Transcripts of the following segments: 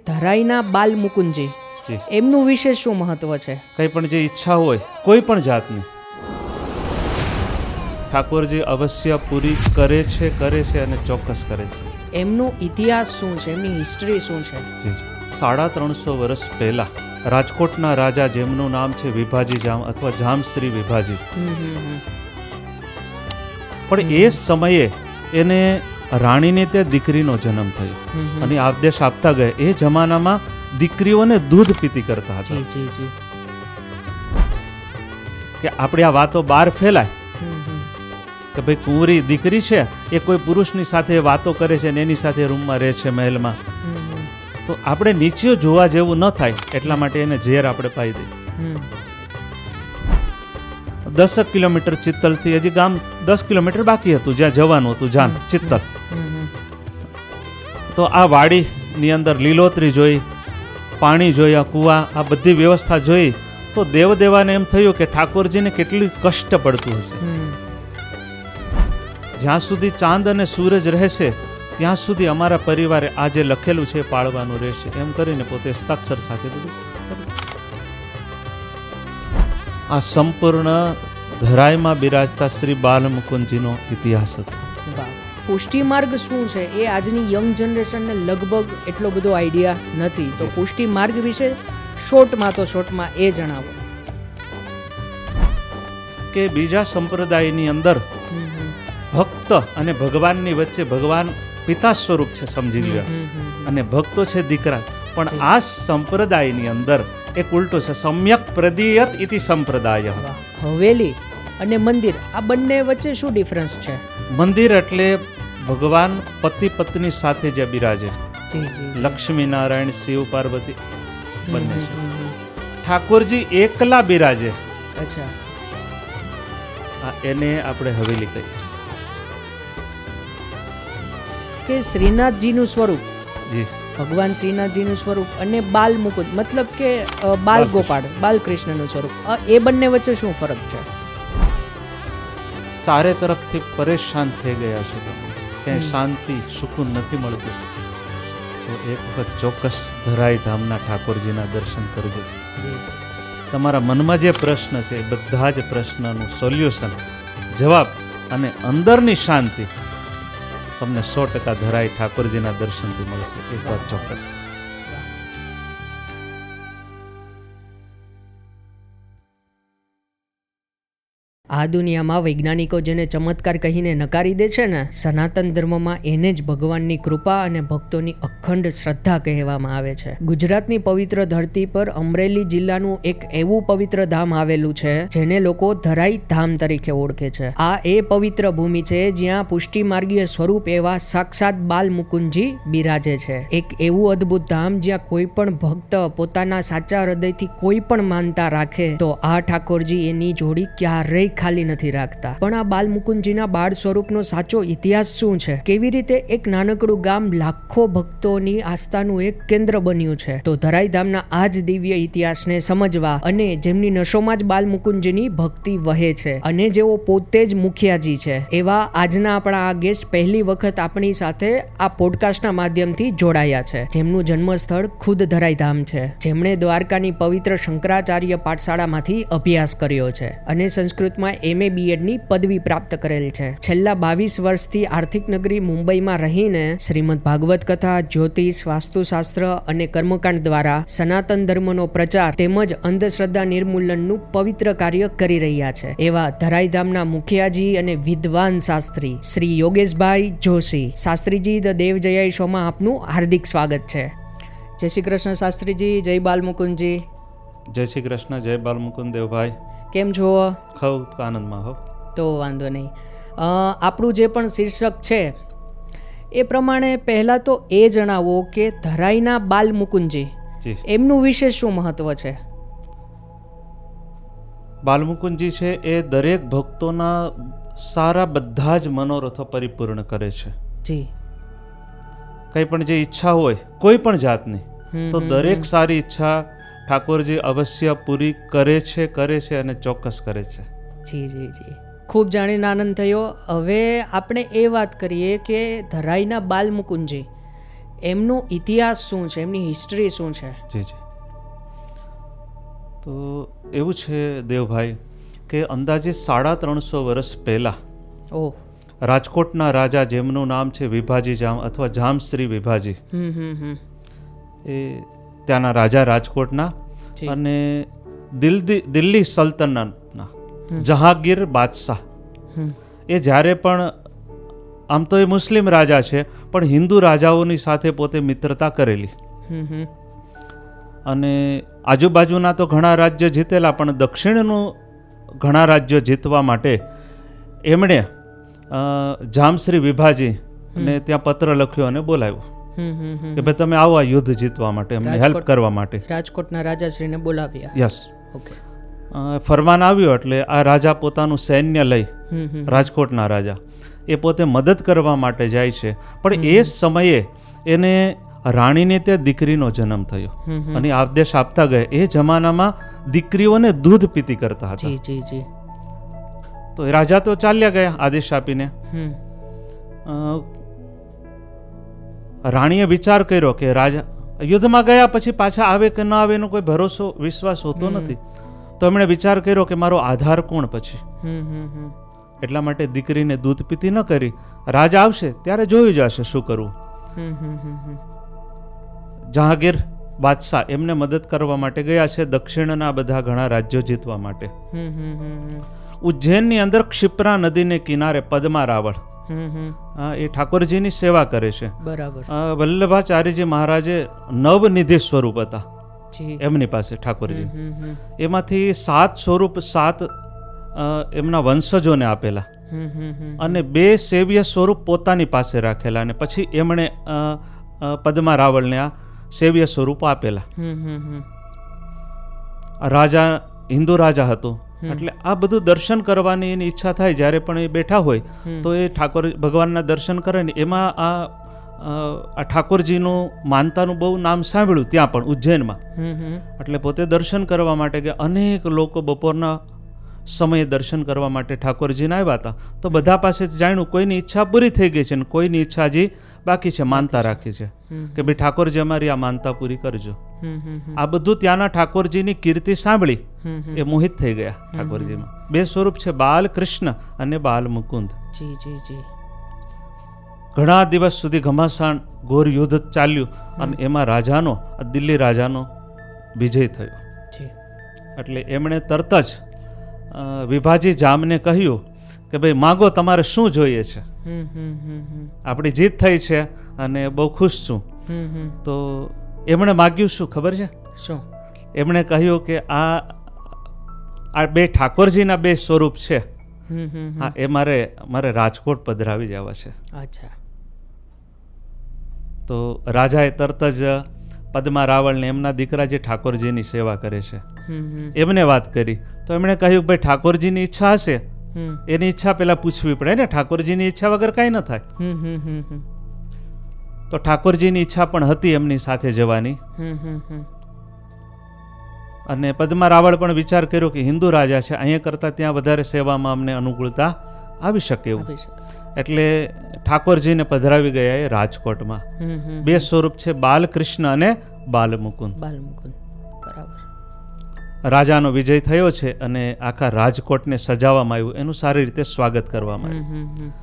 ધરાઈના બાલ મુકુંદજી, એમનું વિશે શું મહત્વ છે? કંઈ પણ જે ઈચ્છા હોય કોઈ પણ જાતની ઠાકોરજી અવશ્ય પૂરી કરે છે અને ચોક્કસ કરે છે. એમનો ઇતિહાસ શું છે? એમની હિસ્ટ્રી શું છે? 350 વર્ષ પહેલા રાજકોટના રાજા, જેમનું નામ છે વિભાજી જામ અથવા જામશ્રી વિભાજી, પણ એ સમયે એને રાણીને ત્યાં દીકરીનો જન્મ થયો અને આદેશ આપતા ગયા. એ જમાનામાં દીકરીઓને દૂધ પીતી કરતા હતા કે આપણે આ વાતો બહાર ફેલાય કે ભાઈ કુંવરી દીકરી છે એ કોઈ પુરુષની સાથે વાતો કરે છે ને એની સાથે રૂમમાં રહે છે મહેલમાં, તો આપણે નીચે જોવા જેવું ન થાય એટલા માટે એને ઝેર આપણે પાઈ દઈએ. 10 કિલોમીટર ચિત્તલથી, હજી ગામ 10 કિલોમીટર બાકી હતું જ્યાં જવાનું હતું, જાન ચિત્તલ. તો આ વાડીની અંદર લીલોતરી જોઈ, પાણી જોયા, કુવા, આ બધી વ્યવસ્થા જોઈ તો દેવદેવાને એમ થયું કે ઠાકોરજીને કેટલી કષ્ટ પડતું હશે. જ્યાં સુધી ચાંદ અને સૂરજ રહેશે ત્યાં સુધી અમારા પરિવારે આ જે લખેલું છે પાળવાનું રહેશે, એમ કરીને પોતે હસ્તાક્ષર સાથે બધું. આ સંપૂર્ણ ધરાઈમાં બિરાજતા શ્રી બાલમુકુંદજીનો ઇતિહાસ હતો. પુષ્ટિ માર્ગ શું છે એ આજની યંગ જનરેશનને લગભગ એટલો બધો આઈડિયા નથી, તો પુષ્ટિ માર્ગ વિશે શોર્ટમાં એ જણાવો. કે બીજા સંપ્રદાયની અંદર ભક્ત અને ભગવાનની વચ્ચે ભગવાન પિતા સ્વરૂપ છે સમજી લ્યો, અને ભક્તો છે દીકરા, પણ આ સંપ્રદાયની અંદર એક ઉલટું છે. સમ્યક પ્રદીયત ઇતિ સંપ્રદાય. હવેલી અને મંદિર, આ બંને વચ્ચે શું ડિફરન્સ છે? મંદિર એટલે ભગવાન પતિ પત્ની સાથે જે બિરાજે, લક્ષ્મી નારાયણ શિવ પાર્વતી બંને છે. ઠાકોરજી એકલા બિરાજે, અચ્છા, એને આપણે હવેલી કહીએ. કે શ્રીનાથજીનું સ્વરૂપ, જી, ભગવાન શ્રીનાથજીનું સ્વરૂપ અને બાલ મુકુંદ મતલબ કે બાલ ગોપાળ, બાલકૃષ્ણનું સ્વરૂપ, એ બંને વચ્ચે શું ફરક છે? ચારે તરફથી પરેશાન થઈ ગયા છે, ક્યાંય શાંતિ સુકૂન નથી મળતું, તો એક વખત ચોક્કસ ધરાઈ ધામના ઠાકોરજીના દર્શન કરજો. તમારા મનમાં જે પ્રશ્ન છે એ બધા જ પ્રશ્નનું સોલ્યુશન, જવાબ અને અંદરની શાંતિ તમને 100% ધરાઈ ઠાકોરજીના દર્શનથી મળશે, એ વાત ચોક્કસ. આ દુનિયામાં વૈજ્ઞાનિકો જેને ચમત્કાર કહીને નકારી દે છે ને, સનાતન ધર્મમાં એને જ ભગવાનની કૃપા અને ભક્તોની અખંડ શ્રદ્ધા કહેવામાં આવે છે. ગુજરાતની પવિત્ર ધરતી પર અમરેલી જિલ્લાનું એક એવું પવિત્ર ધામ આવેલું છે જેને લોકો ધરાઈ ધામ તરીકે ઓળખે છે. આ એ પવિત્ર ભૂમિ છે જ્યાં પુષ્ટિ માર્ગીય સ્વરૂપ એવા સાક્ષાત બાલ મુકુંદજી બિરાજે છે. એક એવું અદ્ભુત ધામ જ્યાં કોઈ પણ ભક્ત પોતાના સાચા હૃદયથી કોઈ પણ માનતા રાખે તો આ ઠાકોરજી એની જોડી ક્યારેય ખાલી નથી રાખતા. પણ આ બાલ મુકુંદજીના બાળ સ્વરૂપનો સાચો ઇતિહાસ શું છે? કેવી રીતે એક નાનકડું ગામ લાખો ભક્તોની આસ્થાનું એક કેન્દ્ર બન્યું છે? તો ધરાઈ ધામના આ જ દિવ્ય ઇતિહાસને સમજવા અને જેમની નશોમાં જ બાલ મુકુંદજીની ભક્તિ વહે છે અને જેઓ પોતે જ મુખિયાજી છે, એવા આજના આપણા આ ગેસ્ટ પહેલી વખત આપણી સાથે આ પોડકાસ્ટના માધ્યમથી જોડાયા છે, જેમનું જન્મસ્થળ ખુદ ધરાઈ ધામ છે, જેમણે દ્વારકાની પવિત્ર શંકરાચાર્ય પાઠશાળામાંથી અભ્યાસ કર્યો છે અને સંસ્કૃતમાં MA BEdની પદવી પ્રાપ્ત કરેલ છે. છેલ્લા 22 વર્ષથી આર્થિક નગરી મુંબઈમાં રહીને શ્રીમદ ભાગવત કથા, જ્યોતિષ, વાસ્તુશાસ્ત્ર અને કર્મકાંડ દ્વારા સનાતન ધર્મનો પ્રચાર તેમજ અંધશ્રદ્ધા નિર્મૂલનનું પવિત્ર કાર્ય કરી રહ્યા છે. એવા ધરાઈ ધામના મુખિયાજી અને વિદ્વાન શાસ્ત્રી શ્રી યોગેશભાઈ જોશી. શાસ્ત્રીજી, ધ દેવ જયાઈ શોમાં આપનું હાર્દિક સ્વાગત છે. જય શ્રી કૃષ્ણ શાસ્ત્રીજી. જય બાલમુકુંદજી. જય શ્રી કૃષ્ણ. જય બાલમુકુંદ દેવભાઈ. કેમ છો? ખૂબ આનંદમાં હો. તો વાંધો નહીં. આપણું જે પણ શીર્ષક છે એ પ્રમાણે પહેલાં તો એ જણાવો કે ધરાઈના બાલ મુકુંદજી, એમનું વિશે શું મહત્વ છે? બાલમુકુંદજી છે એ દરેક ભક્તોના સારા બધા જ મનોરથો પરિપૂર્ણ કરે છે. જી, કંઈ પણ જે ઈચ્છા હોય કોઈ પણ જાતની, તો દરેક સારી ઈચ્છા ઠાકોરજી અવશ્ય પૂરી કરે છે અને ચોક્કસ કરે છે. જી જી જી, ખૂબ જાણીને આનંદ થયો. હવે આપણે એ વાત કરીએ કે ધરાઈના બાલ મુકુંદજી એમનો ઇતિહાસ શું છે, એમની હિસ્ટ્રી શું છે? જી જી. તો એવું છે દેવભાઈ કે અંદાજે 350 વર્ષ પહેલાં ઓહ. રાજકોટના રાજા જેમનું નામ છે વિભાજી જામ અથવા જામશ્રી વિભાજી, એ ત્યાંના રાજા રાજકોટના જી. અને દિલ્હી સલ્તનતના જહાંગીર બાદશાહ, એ જ્યારે પણ આમ તો એ મુસ્લિમ રાજા છે પણ હિન્દુ રાજાઓની સાથે પોતે મિત્રતા કરેલી અને આજુબાજુના તો ઘણા રાજ્ય જીતેલા પણ દક્ષિણનું ઘણા રાજ્યો જીતવા માટે એમણે જામશ્રી વિભાજી ને ત્યાં પત્ર લખ્યો અને બોલાવ્યો કે ભાઈ તમે આવો આ યુદ્ધ જીતવા માટે, એમને હેલ્પ કરવા માટે. રાજકોટના રાજાશ્રીને બોલાવ્યા. યસ. ઓકે. ફરમાન આવ્યો એટલે આ રાજા પોતાનું સૈન્ય લઈ, રાજકોટના રાજા એ પોતે મદદ કરવા માટે જાય છે. પણ એ સમયે એને રાણીને ત્યાં દીકરીનો જન્મ થયો અને આદેશ આપતા ગયા. એ જમાનામાં દીકરીઓને દૂધ પીતી કરતા હતા. જી જી જી. તો એ રાજા તો ચાલ્યા ગયા આદેશ આપીને. રાણીએ વિચાર કર્યો કે રાજા યુદ્ધમાં ગયા પછી પાછા આવે કે ન આવે એનો કોઈ ભરોસો વિશ્વાસ હોતો નથી. તો એમણે વિચાર કર્યો કે મારો આધાર કોણ પછી. એટલા માટે દીકરીને દૂધ પીતી ન કરી. રાજા આવશે ત્યારે જોયું જશે શું કરવું. જહાંગીર બાદશાહ એમને મદદ કરવા માટે ગયા છે દક્ષિણના બધા ઘણા રાજ્યો જીતવા માટે. ઉજ્જૈનની અંદર ક્ષિપ્રા નદીને કિનારે પદ્મા રાવળ એ ઠાકોરજીની સેવા કરે છે. બરાબર. વલ્લભાચાર્યજી મહારાજે નવનિધિ સ્વરૂપ હતા એમની પાસે ઠાકોરજી. એમાંથી 7 સ્વરૂપ 7 એમના વંશજોને આપેલા અને 2 સેવ્ય સ્વરૂપ પોતાની પાસે રાખેલા અને પછી એમણે પદ્મા રાવળને આ સેવ્ય સ્વરૂપ આપેલા. રાજા હિન્દુ રાજા હતો એટલે આ બધું દર્શન કરવાની એની ઈચ્છા થાય. જ્યારે પણ એ બેઠા હોય તો એ ઠાકોર ભગવાનના દર્શન કરે ને એમાં આ ઠાકોરજીનું માનતાનું બહુ નામ સાંભળ્યું ત્યાં પણ ઉજ્જૈનમાં. એટલે પોતે દર્શન કરવા માટે કે અનેક લોકો બપોરના સમયે દર્શન કરવા માટે ઠાકોરજીને આવ્યા હતા. તો બધા પાસે જાણ્યું કોઈની ઈચ્છા પૂરી થઈ ગઈ છે ને કોઈની ઈચ્છા હજી બાકી છે, માનતા રાખી છે કે ભાઈ ઠાકોરજી અમારી આ માનતા પૂરી કરજો. આ બધું ત્યાંના ઠાકોરજીની કીર્તિ સાંભળી એ મોહિત થઈ ગયા ઠાકોરજીમાં. 2 સ્વરૂપ છે, બાલકૃષ્ણ અને બાલ મુકુંદ. જી જી જી. ઘણા દિવસ સુધી ઘમાસાણ ઘોર યુદ્ધ ચાલ્યું અને એમાં રાજાનો દિલ્હી રાજાનો વિજય થયો. એટલે એમણે તરત જ વિભાજી જામને કહ્યું કે ભાઈ માગો તમારે શું જોઈએ છે, આપણી જીત થઈ છે અને બહુ ખુશ છું. તો એમણે માગ્યું શું ખબર છે? શું? એમણે કહ્યું કે આ 2 ઠાકોરજીના 2 સ્વરૂપ છે એ મારે રાજકોટ પધરાવી જવા છે. અચ્છા. તો રાજાએ તરત જ પદ્મા રાવળને એમના દીકરા જે ઠાકોરજીની સેવા કરે છે એમને વાત કરી. તો એમણે કહ્યું ભાઈ ઠાકોરજીની ઈચ્છા હશે, એની ઈચ્છા પેલા પૂછવી પડે ને, ઠાકોરજીની ઈચ્છા વગર કાંઈ ન થાય. તો ઠાકોરજીની ઈચ્છા પણ હતી એમની સાથે જવાની. અને પદ્મા રાવળ પણ વિચાર કર્યો કે હિન્દુ રાજા છે, અહીંયા કરતાં ત્યાં વધારે સેવામાં અમને અનુકૂળતા આવી શકે એવું. એટલે ઠાકોરજીને પધરાવી ગયા એ રાજકોટમાં. 2 સ્વરૂપ છે, બાલકૃષ્ણ અને બાલમુકુંદ. બરાબર. રાજાનો વિજય થયો છે અને આખા રાજકોટને સજાવવામાં આવ્યું, એનું સારી રીતે સ્વાગત કરવામાં આવ્યું.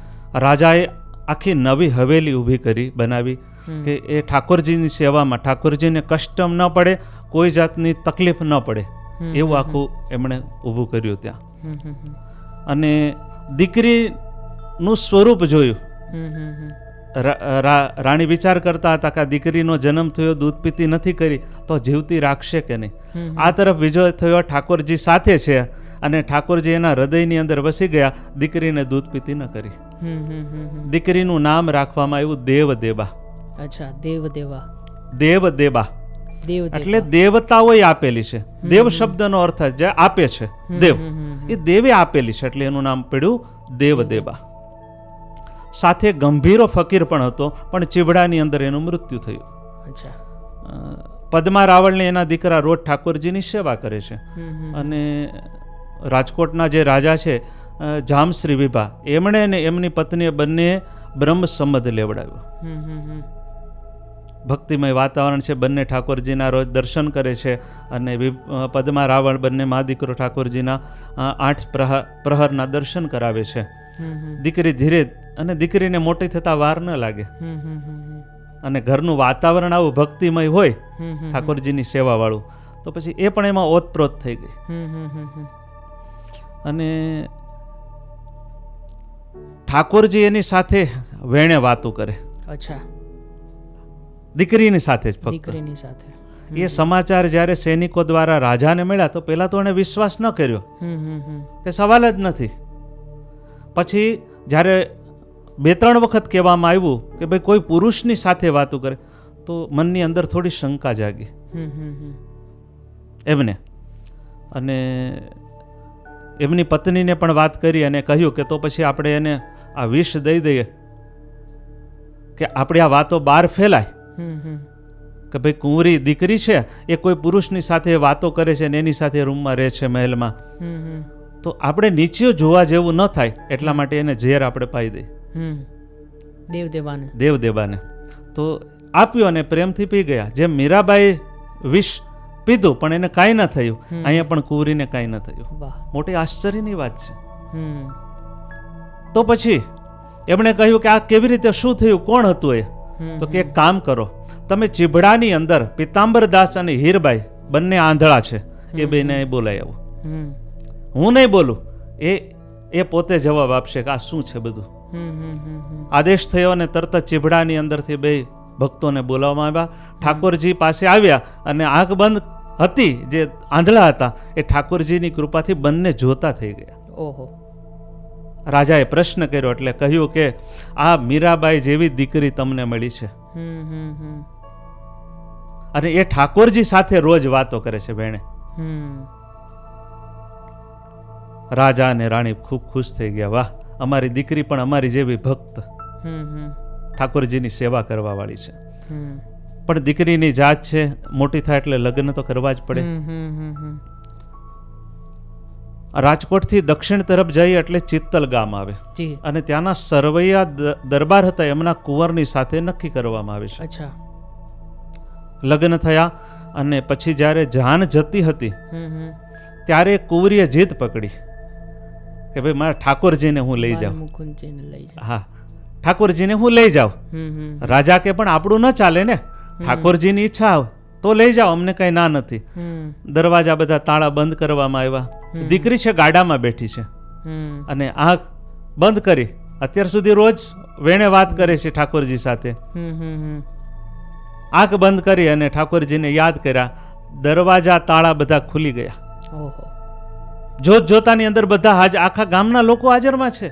રાજાએ આખી નવી હવેલી ઊભી કરી બનાવી કે એ ઠાકોરજીની સેવામાં ઠાકોરજીને કષ્ટ ન પડે, કોઈ જાતની તકલીફ ન પડે એવું આખું એમણે ઊભું કર્યું ત્યાં. અને દીકરીનું સ્વરૂપ જોયું. રાણી વિચાર કરતા હતા કે આ દીકરીનો જન્મ થયો, દૂધ પીતી નથી કરી તો જીવતી રાખશે કે નહીં. આ તરફ વિજય થયો ઠાકોરજી સાથે છે અને ઠાકોરજી એના હૃદયની અંદર વસી ગયા, દીકરીને દૂધ પીતી ન કરી. દીકરીનું નામ રાખવામાં આવ્યું દેવદેબા. અચ્છા. દેવદેવા. દેવદેબા એટલે દેવતાઓએ આપેલી છે. દેવ શબ્દનો અર્થ જે આપે છે દેવ, એ દેવે આપેલી છે એટલે એનું નામ પડ્યું દેવદેબા. સાથે ગંભીરો ફકીર પણ હતો, પણ ચીબડાની અંદર એનું મૃત્યુ થયું. પદ્મા રાવળને એના દીકરા રોજ ઠાકોરજીની સેવા કરે છે. અને રાજકોટના જે રાજા છે જામશ્રી વિભા, એમણે ને એમની પત્નીએ બંને બ્રહ્મ સંબંધ લેવડાવ્યો. ભક્તિમય વાતાવરણ છે. બંને ઠાકોરજીના રોજ દર્શન કરે છે અને પદ્મા રાવળ બંને મા દીકરો ઠાકોરજીના 8 પ્રહરના દર્શન કરાવે છે. દીકરી ધીરે અને દીકરીને મોટી થતા વાર ન લાગે અને ઘરનું વાતાવરણ આવું ભક્તિમય હોય ઠાકોરજીની સેવા વાળું, તો પછી એ પણ એમાં ઓતપ્રોત થઈ ગઈ. અને ઠાકોરજી એની સાથે વેણે વાતો કરે. અચ્છા, દીકરીની સાથે જ ફક્ત. દીકરીની સાથે. એ સમાચાર જ્યારે સૈનિકો દ્વારા રાજાને મળ્યા તો પહેલા તો એને વિશ્વાસ ન કર્યો કે સવાલ જ નથી. પછી જ્યારે 2-3 વખત કહેવામાં આવ્યું કે ભાઈ કોઈ પુરુષની સાથે વાતો કરે તો મનની અંદર થોડી શંકા જાગી એમને. અને એમની પત્નીને પણ વાત કરી અને કહ્યું કે તો પછી આપણે એને આ વિષ દઈ દઈએ કે આપણે આ વાતો બહાર ફેલાય કે ભાઈ કુંવરી દીકરી છે એ કોઈ પુરુષની સાથે વાતો કરે છે ને એની સાથે રૂમમાં રહે છે મહેલમાં, તો આપણે નીચે જોવા જેવું ન થાય એટલા માટે એને ઝેર આપણે પાઈ દઈએ દેવદેવાને. તો આપ્યું અને પ્રેમથી પી ગયા. જેમ મીરાબાઈ વિષ પીધું પણ એને કાંઈ ન થયું, અહીંયા પણ કુંવરીને કાંઈ ન થયું. મોટી આશ્ચર્યની વાત છે. તો પછી એમણે કહ્યું કે આ કેવી રીતે, શું થયું, કોણ હતું એ? તો કે એક કામ કરો, તમે ચીભડાની અંદર પિતાંબરદાસ અને હીરબાઈ બંને આંધળા છે, એ બેને બોલાય આવો. હું નહીં બોલું, એ પોતે જવાબ આપશે કે આ શું છે બધું. આદેશ થયો અને તરત જ ચીભડાની અંદરથી 2 ભક્તોને બોલાવવામાં આવ્યા. ઠાકોરજી પાસે આવ્યા અને આંખ બંધ હતી, જે આંધળા હતા એ ઠાકોરજીની કૃપાથી બંને જોતા થઈ ગયા. ઓહો. રાજાએ પ્રશ્ન કર્યો એટલે કહ્યું કે આ મીરાબાઈ જેવી દીકરી તમને મળી છે અને એ ઠાકોરજી સાથે રોજ વાતો કરે છે બેણે. રાજા અને રાણી ખૂબ ખુશ થઈ ગયા. વાહ, અમારી દીકરી પણ અમારી જેવી ભક્ત ઠાકોરજીની સેવા કરવા વાળી છે. પણ દીકરીની જાત છે, મોટી થાય એટલે લગ્ન તો કરવા જ પડે. રાજકોટથી દક્ષિણ તરફ જઈ એટલે ચિત્તલ ગામ આવે અને ત્યાંના સરવૈયા દરબાર હતા એમના કુંવરની સાથે નક્કી કરવામાં આવે છે. લગ્ન થયા અને પછી જ્યારે જાન જતી હતી ત્યારે કુંવરીએ જીદ પકડી કે ભાઈ મારા ઠાકોરજીને હું લઈ જાઉં. હા, ઠાકોરજીને હું લઈ જાઉં. રાજા કે પણ આપણું ન ચાલે ને, ઠાકોરજીની ઈચ્છા આવે તો લઈ જાઓ, અમને કઈ ના નથી. દરવાજા બધા તાળા બંધ કરવામાં આવ્યા. દીકરી છે ગાડામાં બેઠી છે અને આંખ બંધ કરી અત્યાર સુધી રોજ વેણે વાત કરે છે ઠાકોરજી સાથે. આંખ બંધ કરી અને ઠાકોરજીને યાદ કર્યા. દરવાજા તાળા બધા ખુલી ગયા. જોત જોતાની અંદર બધા આખા ગામના લોકો હાજરમાં છે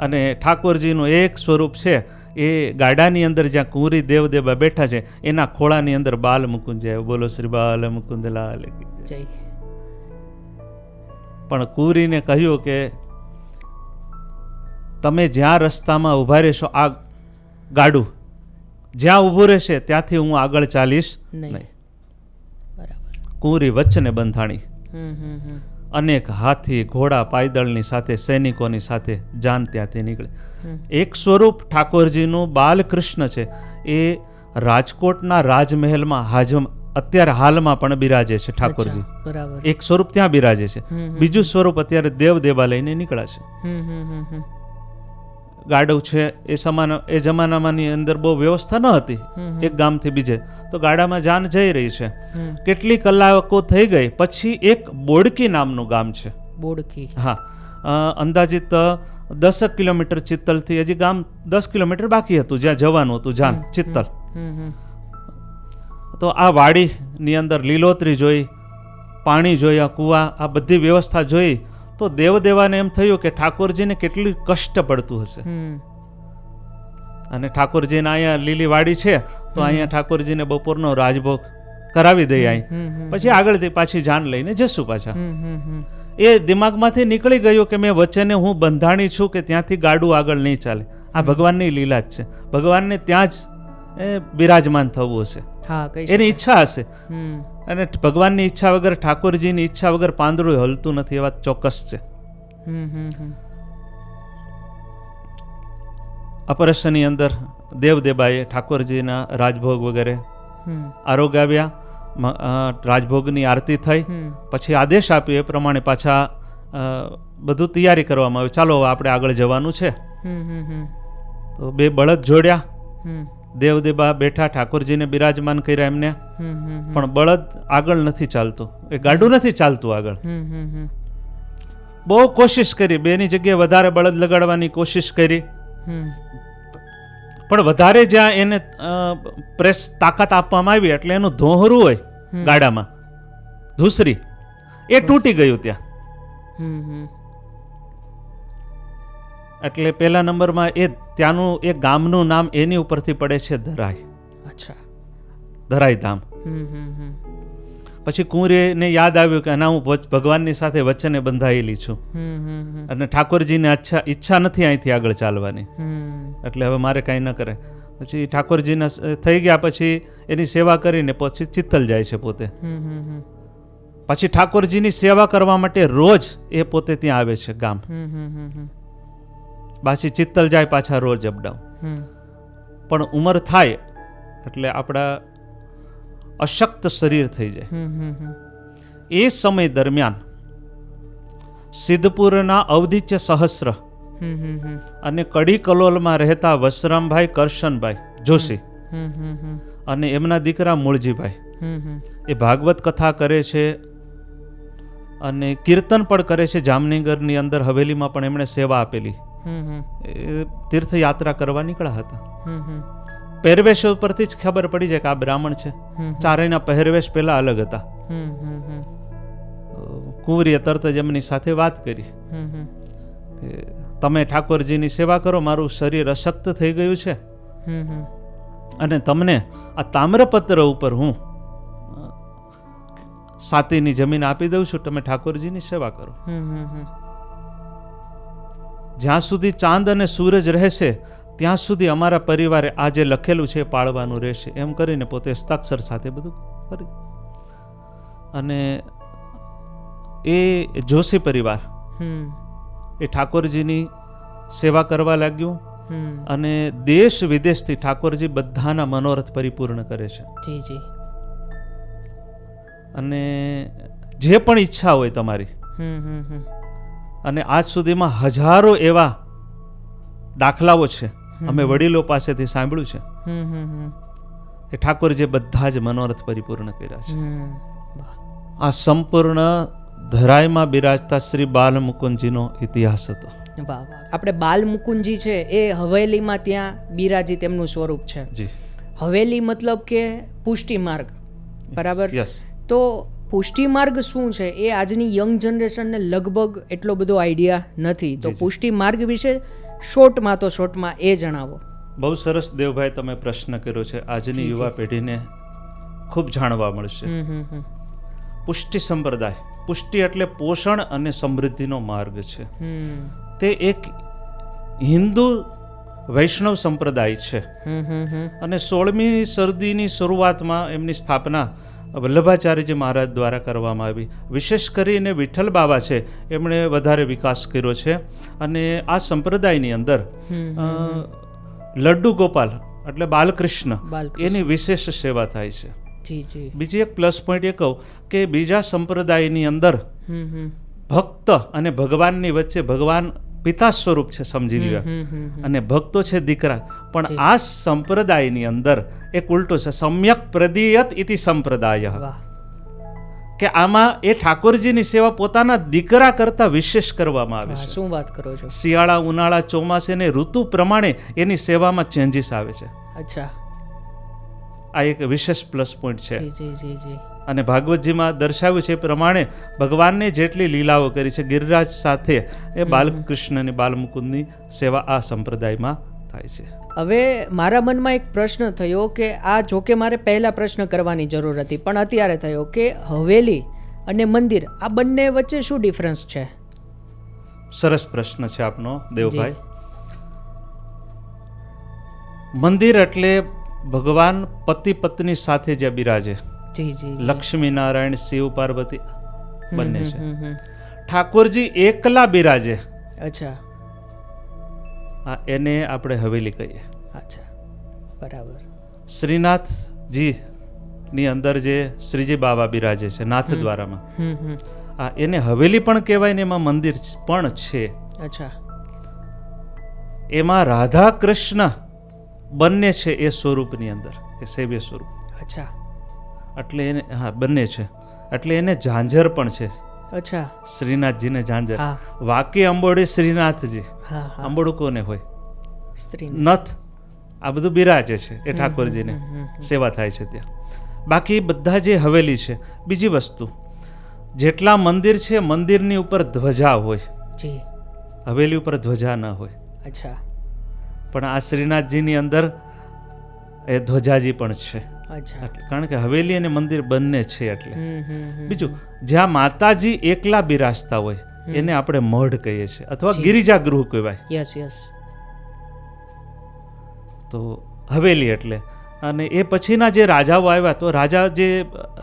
અને ઠાકોરજીનું એક સ્વરૂપ છે એ ગાડાની અંદર જ્યાં કુંવરી દેવદેવા બેઠા છે એના ખોળાની અંદર બાલ મુકુંદ જાય. બોલો શ્રી બાલ મુકુંદ લાલ જય. પણ કુંવરીને કહ્યું કે તમે જ્યાં રસ્તામાં ઊભા રહેશો, આ ગાડું જ્યાં ઊભું રહેશે ત્યાંથી હું આગળ ચાલીશ નહીં. કુંવરી વચ્ચે બંધાણી. અનેક હાથી ઘોડા પાયદળની સાથે સૈનિકોની સાથે જાન ત્યાંથી નીકળે. એક સ્વરૂપ ઠાકોરજીનું બાલકૃષ્ણ છે એ રાજકોટના રાજમહેલમાં અત્યારે હાલમાં પણ બિરાજે છે ઠાકોરજી. એક સ્વરૂપ ત્યાં બિરાજે છે, બીજું સ્વરૂપ અત્યારે દેવદેવા લઈને નીકળ્યા છે. ગાડું છે એ જમાનામાંની અંદર બહુ વ્યવસ્થા ન હતી, એક ગામથી બીજે, તો ગાડામાં જાન જઈ રહી છે. કેટલી કલાકો થઈ ગઈ પછી એક બોડકી નામનું ગામ છે. બોડકી? હા. અંદાજિત 10 કિલોમીટર ચિત્તલથી, હજી ગામ 10 કિલોમીટર બાકી હતું જ્યાં જવાનું હતું જાન ચિત્તલ. તો આ વાડીની અંદર લીલોતરી જોઈ, પાણી જોયા, કુવા, આ બધી વ્યવસ્થા જોઈ તો દેવદેવાને એમ થયું કે ઠાકોરજીને કેટલું કષ્ટ પડતું હશે. અને ઠાકોરજીને અહીંયા લીલી વાડી છે તો અહીંયા ઠાકોરજીને બપોરનો રાજભોગ કરાવી દઈએ અહીં, પછી આગળથી પાછી જાન લઈને જશું પાછા. એ દિમાગમાંથી નીકળી ગયું કે મેં વચ્ચેને હું બંધાણી છું કે ત્યાંથી ગાડું આગળ નહીં ચાલે. આ ભગવાનની લીલા જ છે, ભગવાનને ત્યાં જ બિરાજમાન થવું હશે, એની ઈચ્છા હશે. અને ભગવાનની ઈચ્છા વગર, ઠાકોરજીની ઈચ્છા વગર પાંદડું હલતું નથી, એ વાત ચોક્કસ છે. અપરસની અંદર દેવદેબાએ ઠાકોરજીના રાજભોગ વગેરે આરોગાવ્યા, રાજભોગની આરતી થઈ, પછી આદેશ આપ્યો એ પ્રમાણે પાછા બધું તૈયારી કરવામાં આવી, ચાલો આપણે આગળ જવાનું છે. તો 2 બળદ જોડ્યા, દેવદેબા બેઠા, ઠાકોરજીને બિરાજમાન કર્યા એમને, પણ બળદ આગળ નથી ચાલતું, એ ગાડું નથી ચાલતું આગળ. બહુ કોશિશ કરી, 2ની જગ્યાએ વધારે બળદ લગાડવાની કોશિશ કરી, પણ વધારે જ્યાં એને પ્રેસ તાકાત આપવામાં આવી એટલે એનું ધોહરું હોય ગાડામાં, ધૂસરી, એ તૂટી ગયું ત્યાં. એટલે પહેલા નંબરમાં એ ત્યાંનું એ ગામનું નામ એની ઉપરથી પડે છે ધરાઈ. અચ્છા, ધરાઈ ધામ. પછી કુંવરીને યાદ આવ્યું કે ના, હું ભગવાનની સાથે વચને બંધાયેલી છું અને ઠાકોરજીને ઈચ્છા નથી અહીંથી આગળ ચાલવાની, એટલે હવે મારે કાંઈ ન કરે. પછી ઠાકોરજીના થઈ ગયા, પછી એની સેવા કરીને પછી ચિત્તલ જાય છે પોતે. પછી ઠાકોરજીની સેવા કરવા માટે રોજ એ પોતે ત્યાં આવે છે ગામ, પાછી ચિત્તલ જાય પાછા રોજ અપડાઉન. પણ ઉંમર થાય એટલે આપણા અશક્ત શરીર થઈ જાય. એ સમય દરમિયાન સિદ્ધપુરના અવધિચ્ય સહસ્ર અને કડી કલોલમાં રહેતા વસરામભાઈ કરશનભાઈ જોશી અને એમના દીકરા મૂળજીભાઈ એ ભાગવત કથા કરે છે અને કીર્તન પણ કરે છે. જામનગરની અંદર હવેલીમાં પણ એમણે સેવા આપેલી. તીર્થયાત્રા કરવા નીકળ્યા હતા. પહેરવેશ ઉપરથી જ ખબર પડી જાય કે આ બ્રાહ્મણ છે. ચારેયના પહેરવેશ પહેલા અલગ હતા. કુંવરીએ તરત જ એમની સાથે વાત કરી કે તમે ઠાકોરજીની સેવા કરો, મારું શરીર અશક્ત થઈ ગયું છે અને તમને આ તામ્રપત્ર ઉપર હું સાતીની જમીન આપી દઉં છું, તમે ઠાકોરજીની સેવા કરો. જ્યાં સુધી ચાંદ અને સૂરજ રહેશે ત્યાં સુધી અમારા પરિવારે આ જે લખેલું છે એ પાળવાનું રહેશે, એમ કરીને પોતે હસ્તાક્ષર સાથે બધું કરી. અને એ જોશી પરિવાર એ ઠાકોરજીની સેવા કરવા લાગ્યું અને દેશ વિદેશથી ઠાકોરજી બધાના મનોરથ પરિપૂર્ણ કરે છે. અને જે પણ ઈચ્છા હોય તમારી, અને આજ સુધીમાં હજારો એવા દાખલાઓ છે, અમે વડીલો પાસેથી સાંભળ્યું છે કે ઠાકોરજી બધા જ મનોરથ પરિપૂર્ણ કર્યા છે. આ સંપૂર્ણ ધરાઈમાં બિરાજતા શ્રી બાલમુકુંદજીનો ઇતિહાસ હતો. આપણે બાલમુકુંદજી છે એ હવેલીમાં ત્યાં બિરાજિત એમનું સ્વરૂપ છે. હવેલી મતલબ કે પુષ્ટિ માર્ગ, બરાબર? તો પુષ્ટિ માર્ગ શું છે એ આજની યંગ જનરેશનને લગભગ એટલો બધો આઈડિયા નથી. તો પુષ્ટિ માર્ગ વિશે શોર્ટમાં એ જણાવો. બહુ સરસ દેવભાઈ તમે પ્રશ્ન કર્યો છે. આજની યુવા પેઢીને ખૂબ જાણવા મળશે. પુષ્ટિ સંપ્રદાય, પુષ્ટિ એટલે પોષણ અને સમૃદ્ધિનો માર્ગ છે. તે એક હિન્દુ વૈષ્ણવ સંપ્રદાય છે અને 16મી સદીની શરૂઆતમાં એમની સ્થાપના વલ્લભાચાર્યજી મહારાજ દ્વારા કરવામાં આવી. વિશેષ કરીને વિઠ્ઠલ બાબા છે એમણે વધારે વિકાસ કર્યો છે. અને આ સંપ્રદાયની અંદર લડ્ડુ ગોપાલ એટલે બાલકૃષ્ણ એની વિશેષ સેવા થાય છે. બીજી એક પ્લસ પોઈન્ટ એ કહું કે બીજા સંપ્રદાયની અંદર ભક્ત અને ભગવાનની વચ્ચે ભગવાન પિતા સ્વરૂપ છે, સમજી લ્યો, અને ભક્તો છે દીકરા. પણ આ સંપ્રદાયની અંદર એક ઉલટો છે, સમ્યક પ્રદીયત ઇતિ સંપ્રદાય, કે આમાં એ ઠાકોરજીની સેવા પોતાના દીકરા કરતા વિશેષ કરવામાં આવે છે. શું વાત કરો છો? શિયાળા, ઉનાળા, ચોમાસે ને ઋતુ પ્રમાણે એની સેવામાં ચેન્જીસ આવે છે. અચ્છા, આ એક વિશેષ પ્લસ પોઈન્ટ છે. અને ભાગવતજીમાં દર્શાવ્યું છે એ પ્રમાણે ભગવાનને જેટલી લીલાઓ કરી છે ગિરિરાજ સાથે, એ બાલકૃષ્ણની બાલમુકુંદની સેવા આ સંપ્રદાયમાં થાય છે. હવે મારા મનમાં એક પ્રશ્ન થયો કે આ જોકે મારે પહેલા પ્રશ્ન કરવાની જરૂર હતી, પણ અત્યારે થયો કે હવેલી અને મંદિર આ બંને વચ્ચે શું ડિફરન્સ છે? સરસ પ્રશ્ન છે આપનો દેવભાઈ. મંદિર એટલે ભગવાન પતિ પત્ની સાથે જે બિરાજે, લક્ષ્મી નારાયણ, શિવ પાર્વતી બંને છે. ઠાકોરજી એકલા બિરાજે, અચ્છા, એને આપણે હવેલી કહીએ. અચ્છા, બરાબર. શ્રીનાથજી ની અંદર જે શ્રીજી બાબા બિરાજે છે નાથ દ્વારામાં, એને હવેલી પણ કહેવાય ને એમાં મંદિર પણ છે. અચ્છા. એમાં રાધા કૃષ્ણ બંને છે એ સ્વરૂપની અંદર, એ સેવ્ય સ્વરૂપ. અચ્છા. એટલે એને હા બંને છે, એટલે એને ઝાંઝર પણ છે. અચ્છા. શ્રીનાથજીને ઝાંઝર. વાકે અંબોડે શ્રીનાથજી. અંબોડું કોને હોય? સ્ત્રી. નથ આ બધું બિરાજે છે એ ઠાકોરજીને સેવા થાય છે ત્યાં. બાકી બધા જે હવેલી છે. બીજી વસ્તુ, જેટલા મંદિર છે મંદિરની ઉપર ધ્વજા હોય, હવેલી ઉપર ધ્વજા ન હોય. અચ્છા. પણ આ શ્રીનાથજીની અંદર એ ધ્વજાજી પણ છે. અચ્છા. કારણ કે હવેલી અને મંદિર બંને છે. એટલે બીજું, જ્યાં માતાજી એકલા બિરાજતા હોય એને આપણે મઢ કહીએ છીએ, અથવા ગિરિજા ગૃહ કહેવાય. Yes yes. તો હવેલી એટલે, અને એ પછીના જે રાજાઓ આવ્યા તો રાજા જે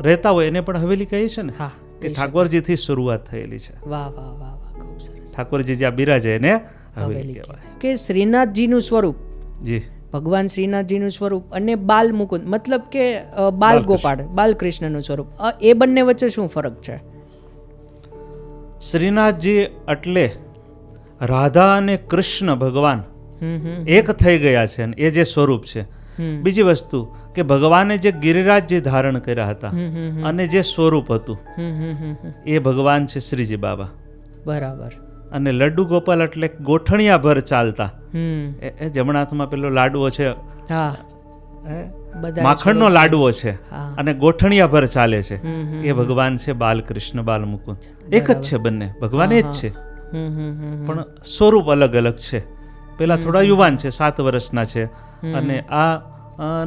રહેતા હોય એને પણ હવેલી કહીએ છે ને, કે ઠાકોરજીથી શરૂઆત થયેલી છે. વાહ વાહ વાહ વાહ, ખૂબ સરસ. ઠાકોરજી જ્યાં બિરાજે એને હવેલી કહેવાય. કે શ્રીનાથજીનું સ્વરૂપ, જી, ભગવાન શ્રીનાથજીનું સ્વરૂપ અને બાલ મુકુંદ મતલબ કે બાલ ગોપાળ, બાલકૃષ્ણનું સ્વરૂપ, એ બંને વચ્ચે શું ફરક છે? શ્રીનાથજી એટલે રાધા અને કૃષ્ણ ભગવાન એક થઈ ગયા છે, એ જે સ્વરૂપ છે. બીજી વસ્તુ કે ભગવાને જે ગિરિરાજજી ધારણ કર્યા હતા અને જે સ્વરૂપ હતું એ ભગવાન છે શ્રીજી બાબા. બરાબર. અને લડ્ડુ ગોપાલ એટલે ગોઠણિયા ભર ચાલતા. એ જમણા હાથમાં પેલો લાડવો છે, માખણનો લાડવો છે, અને ગોઠણિયા ભર ચાલે છે, એ ભગવાન છે બાલકૃષ્ણ, બાલમુકુંદ. એક જ છે બંને, ભગવાન એ જ છે, પણ સ્વરૂપ અલગ અલગ છે. પેલા થોડા યુવાન છે, 7 વર્ષના છે, અને આ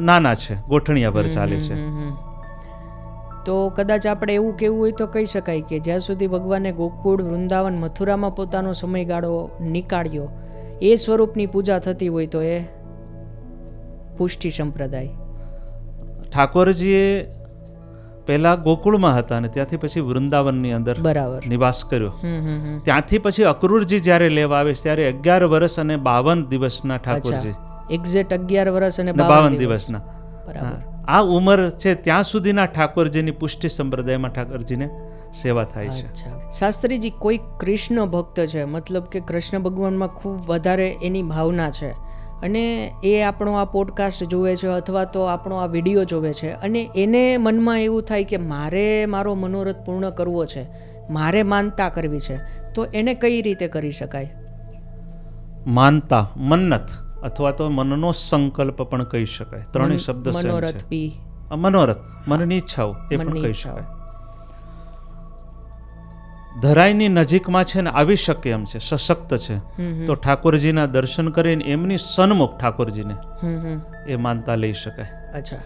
નાના છે, ગોઠણિયા ભર ચાલે છે. તો કદાચ આપણે એવું કહેવું હોય તો કહી શકાય કે જ્યાં સુધી ભગવાને ગોકુળ, વૃંદાવન, મથુરામાં પોતાનો સમયગાળો નીકાળ્યો, એ સ્વરૂપની પૂજા થતી હોય તો એ પુષ્ટિ સંપ્રદાય. ઠાકોરજીએ પહેલા ગોકુળમાં હતા અને ત્યાંથી પછી વૃંદાવનની અંદર બરાબર નિવાસ કર્યો. ત્યાંથી પછી અક્રૂરજી જ્યારે લેવા આવે ત્યારે 11 વર્ષ અને 52 દિવસના ઠાકોરજી, એક્ઝેક્ટ 11 વર્ષ અને 52 દિવસના. બરાબર. આ ઉંમર છે ત્યાં સુધીના ઠાકોરજીની પુષ્ટિ સંપ્રદાયમાં ઠાકોરજીને સેવા થાય છે. શાસ્ત્રીજી, કોઈ કૃષ્ણ ભક્ત છે, મતલબ કે કૃષ્ણ ભગવાનમાં ખૂબ વધારે એની ભાવના છે, અને એ આપણો આ પોડકાસ્ટ જોવે છે અથવા તો આપણો આ વિડીયો જોવે છે, અને એને મનમાં એવું થાય કે મારે મારો મનોરથ પૂર્ણ કરવો છે, મારે માનતા કરવી છે, તો એને કઈ રીતે કરી શકાય? માનતા, મન્નત અથવા તો મનનો સંકલ્પ પણ કહી શકાય. ત્રણેય શબ્દ મનોરથ બી, મનોરથ, મનની ઈચ્છાઓ એ પણ કહી શકાય. ધરાઈની નજીકમાં છે ને આવી શકે એમ છે, સશક્ત છે, તો ઠાકોરજીના દર્શન કરીને એમની સન્મુખ ઠાકોરજીને એ માનતા લઈ શકાય. અચ્છા.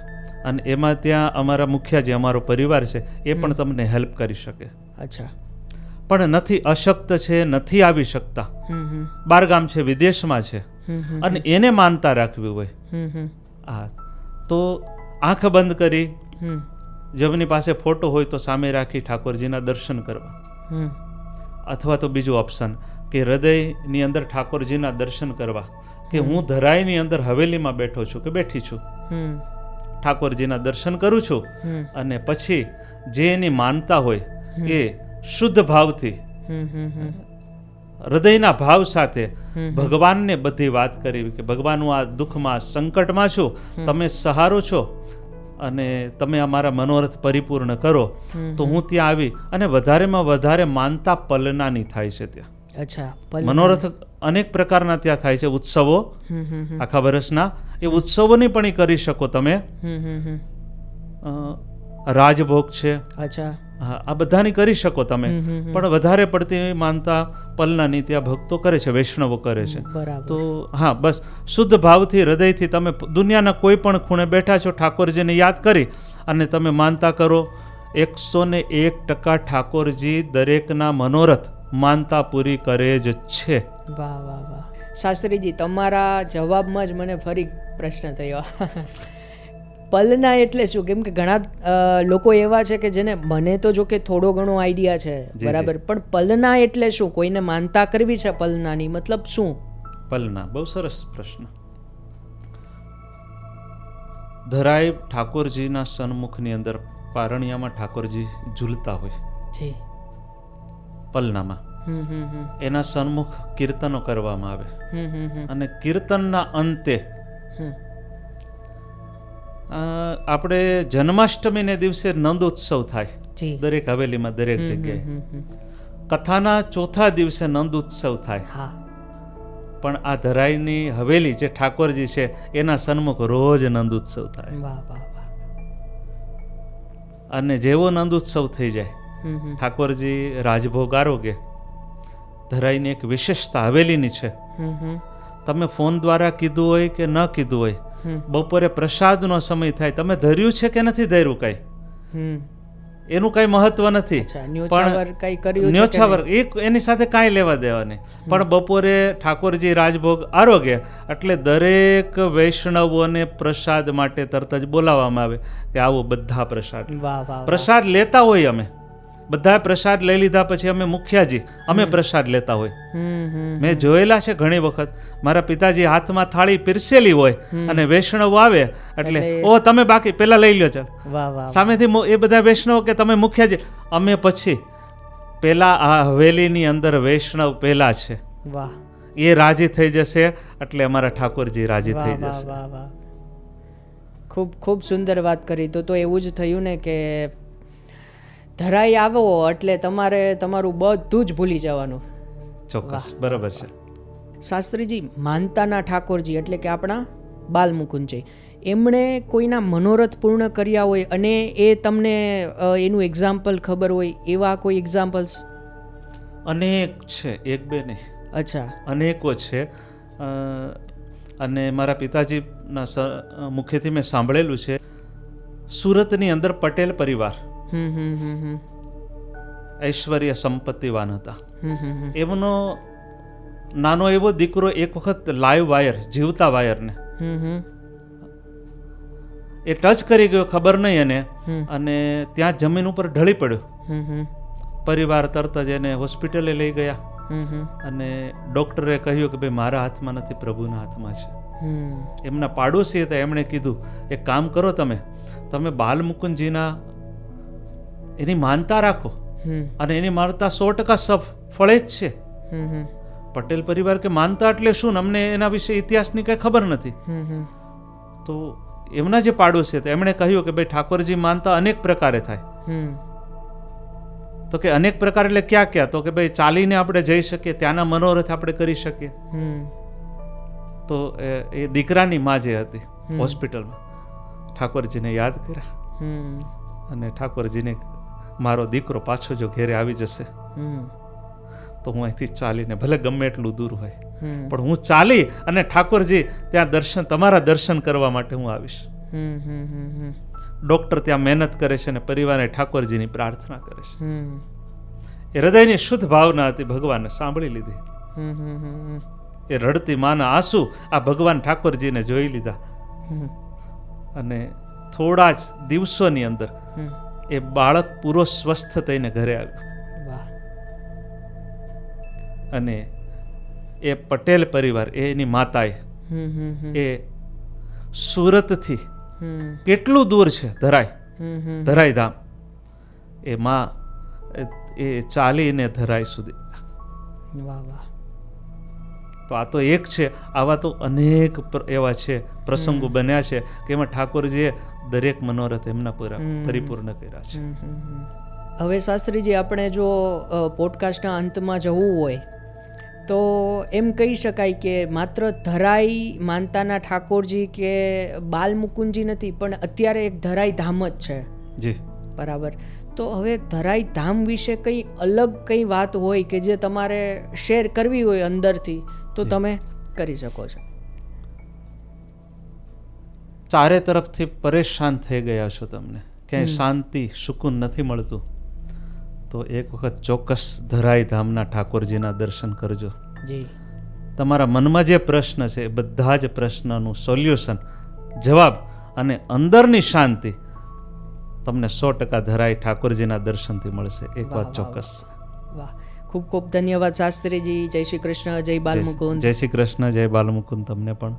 અને એમાં ત્યાં અમારા મુખ્ય જે અમારો પરિવાર છે એ પણ તમને હેલ્પ કરી શકે. અચ્છા. પણ નથી, અશક્ત છે, નથી આવી શકતા, બારગામ છે, વિદેશમાં છે, અને એને માનતા રાખવી હોય, તો આંખ બંધ કરી, જેમની પાસે ફોટો હોય તો સામે રાખી ઠાકોરજીના દર્શન કરવા. અથવા તો બીજું ઓપ્શન કે હૃદયની અંદર ઠાકોરજીના દર્શન કરવા, કે હું ધરાઈની અંદર હવેલીમાં બેઠો છું કે બેઠી છું, ઠાકોરજીના દર્શન કરું છું, અને પછી જે એની માનતા હોય એ શુદ્ધ ભાવથી, હૃદયના ભાવ સાથે ભગવાનને બધી વાત કરી કે ભગવાન, હું આ દુઃખમાં, સંકટમાં છું, તમે સહારો છો, અને તમે અમારા મનોરથ પરિપૂર્ણ કરો, તો હું ત્યાં આવી. અને વધારેમાં વધારે માનતા પલનાની થાય છે ત્યાં. અચ્છા. મનોરથ અનેક પ્રકારના ત્યાં થાય છે, ઉત્સવો આખા વર્ષના, એ ઉત્સવોની પણ કરી શકો તમે. રાજભોગ છે, અચ્છા, આ બધાની કરી શકો તમે, પણ વધારે પડતી માનતા પલનાની ત્યાં ભક્તો કરે છે, વૈષ્ણવો કરે છે. તો હા, બસ શુદ્ધ ભાવથી, હૃદયથી તમે દુનિયાના કોઈ પણ ખૂણે બેઠા છો, ઠાકોરજીને યાદ કરી અને તમે માનતા કરો. 101% ઠાકોરજી દરેકના મનોરથ માનતા પૂરી કરે જ છે. વાહ વાહ વાહ. શાસ્ત્રીજી, તમારા જવાબમાં જ મને ફરી પ્રશ્ન થયો. પલના એટલે શું? કેમ કે ઘણા લોકો એવા છે કે જેને, મને તો જો કે થોડો ઘણો આઈડિયા છે, બરાબર, પણ પલના એટલે શું? કોઈને માનતા કરવી છે પલનાની, મતલબ શું? પલના બહુ સરસ પ્રશ્ન. ધરાઈ ઠાકોરજીના સન્મુખની અંદર પારણિયામાં ઠાકોરજી ઝૂલતા હોય જી પલનામાં, એના સન્મુખ કીર્તનો કરવામાં આવે અને કીર્તનના અંતે આપણે જન્માષ્ટમીને દિવસે નંદ ઉત્સવ થાય જી દરેક હવેલીમાં, દરેક જગ્યાએ. કથાના ચોથા દિવસે નંદ ઉત્સવ થાય. હા પણ આ ધરાઈની હવેલી જે ઠાકોરજી છે એના સન્મુખ રોજ નંદ ઉત્સવ થાય. વાહ વાહ વાહ. અને જેવો નંદ ઉત્સવ થઈ જાય, ઠાકોરજી રાજભોગ આરોગે, ધરાઈની એક વિશેષતા હવેલીની છે. તમે ફોન દ્વારા કીધું હોય કે ન કીધું હોય, બપોરે પ્રસાદનો સમય થાય, તમે ધર્યું છે કે નથી ધર્યું કઈ એનું કઈ મહત્વ નથી, પણ ન્યોછાવર એની સાથે કાંઈ લેવા દેવા નહીં. પણ બપોરે ઠાકોરજી રાજભોગ આરોગે એટલે દરેક વૈષ્ણવોને પ્રસાદ માટે તરત જ બોલાવવામાં આવે કે આવો બધા પ્રસાદ. પ્રસાદ લેતા હોય, અમે બધા પ્રસાદ લઈ લીધા પછી અમે મુખિયાજી અમે પ્રસાદ લેતા હોય. મેં જોયેલા છે ઘણી વખત, મારા પિતાજી હાથમાં થાળી પીરસેલી હોય અને વૈષ્ણવ આવે એટલે ઓ તમે બાકી પેલા લઈ લ્યો ચાલ. સામેથી એ બધા વૈષ્ણવ કે તમે મુખિયાજી, અમે પછી પેલા આ હવેલીની અંદર વૈષ્ણવ પેલા છે, એ રાજી થઈ જશે એટલે અમારા ઠાકોરજી રાજી થઈ જશે. ખૂબ ખૂબ સુંદર વાત કરી. તો એવું જ થયું ને કે ધરાઈ આવો એટલે તમારે તમારું બધું જ ભૂલી જવાનું. ચોક્કસ, બરાબર છે. શાસ્ત્રીજી, માનતાના ઠાકોરજી એટલે કે આપણા બાલમુકુંદજી, એમણે કોઈના મનોરથ પૂર્ણ કર્યા હોય અને એ તમને એનું એક્ઝામ્પલ ખબર હોય, એવા કોઈ એક્ઝામ્પલ્સ? અનેક છે, એક બે નહીં. અચ્છા, અનેકો છે. અને મારા પિતાજીના મુખેથી મેં સાંભળેલું છે, સુરતની અંદર પટેલ પરિવાર ઐશ્વર્ય સંપત્તિવાન હતા. એમનો નાનો એવો દીકરો એક વખત લાઈવ વાયર, જીવતા વાયરને એ ટચ કરી ગયો, ખબર નહીં એને, અને ત્યાં જમીન ઉપર ઢળી પડ્યો. પરિવાર તરત જ એને હોસ્પિટલે લઈ ગયા અને ડોક્ટરે કહ્યું કે ભાઈ મારા હાથમાં નથી, પ્રભુના હાથમાં છે. એમના પાડોશી હતા, એમણે કીધું એક કામ કરો, તમે બાલમુકુંદજીના એની માનતા રાખો અને એની માનતા 100% ફળે જ છે. પટેલ પરિવાર કે માનતા એટલે શું, અમને એના વિશે ઇતિહાસની કઈ ખબર નથી. તો એમના જે પાડોશી હતા એમણે કહ્યું કે ભાઈ ઠાકોરજી માનતા અનેક પ્રકારે થાય. તો કે અનેક પ્રકાર એટલે ક્યાં ક્યાં? તો કે ભાઈ ચાલીને આપણે જઈ શકીએ, ત્યાંના મનોરથ આપણે કરી શકીએ. તો એ દીકરાની માં જે હતી હોસ્પિટલમાં, ઠાકોરજીને યાદ કર્યા અને ઠાકોરજીને મારો દીકરો પાછો જો ઘેરે આવી જશે તો હું અહીંથી ચાલીને, ભલે ગમે એટલું દૂર હોય, પણ હું ચાલી અને ઠાકોરજી ત્યાં દર્શન, તમારા દર્શન કરવા માટે હું આવીશ. ડોક્ટર ત્યાં મહેનત કરે છે અને પરિવારે ઠાકોરજીની પ્રાર્થના કરે છે. એ હૃદયની શુદ્ધ ભાવના હતી, ભગવાને સાંભળી લીધી. એ રડતી માના આંસુ આ ભગવાન ઠાકોરજીને જોઈ લીધા અને થોડા જ દિવસોની અંદર એ બાળક પૂરો સ્વસ્થ થઈને ઘરે આવ્યો. અને એ પટેલ પરિવાર, એની માતાએ, એ સુરતથી કેટલું દૂર છે ધરાઈ ધામ, એ માં એ ચાલીને ધરાઈ સુધી. તો આ તો એક છે, આવા તો અનેક એવા છે પ્રસંગો બન્યા છે કે એમાં ઠાકોરજીએ દરેક મનોરથ એમના પરિપૂર્ણ કર્યા છે. હવે શાસ્ત્રીજી, આપણે જો પોડકાસ્ટના અંતમાં જવું હોય તો એમ કહી શકાય કે માત્ર ધરાઈ માનતાના ઠાકોરજી કે બાલમુકુંદજી નથી, પણ અત્યારે એક ધરાઈ ધામ જ છે. જી, બરાબર. તો હવે ધરાઈ ધામ વિશે કંઈ અલગ કંઈ વાત હોય કે જે તમારે શેર કરવી હોય અંદરથી, તો તમે કરી શકો છો. ચારે તરફથી પરેશાન થઈ ગયા છો, તમને ક્યાંય શાંતિ સુકૂન નથી મળતું, તો એક વખત ચોક્કસ ધરાઈ ધામના ઠાકોરજીના દર્શન કરજો. જી, તમારા મનમાં જે પ્રશ્ન છે એ બધા જ પ્રશ્નનું સોલ્યુશન, જવાબ અને અંદરની શાંતિ તમને 100% ધરાઈ ઠાકોરજીના દર્શનથી મળશે. એક વાત ચોક્કસ. વાહ, ખૂબ ખૂબ ધન્યવાદ શાસ્ત્રીજી. જય શ્રી કૃષ્ણ, જય બાલમુકુંદ. જય શ્રી કૃષ્ણ, જય બાલમુકુંદ. તમને પણ.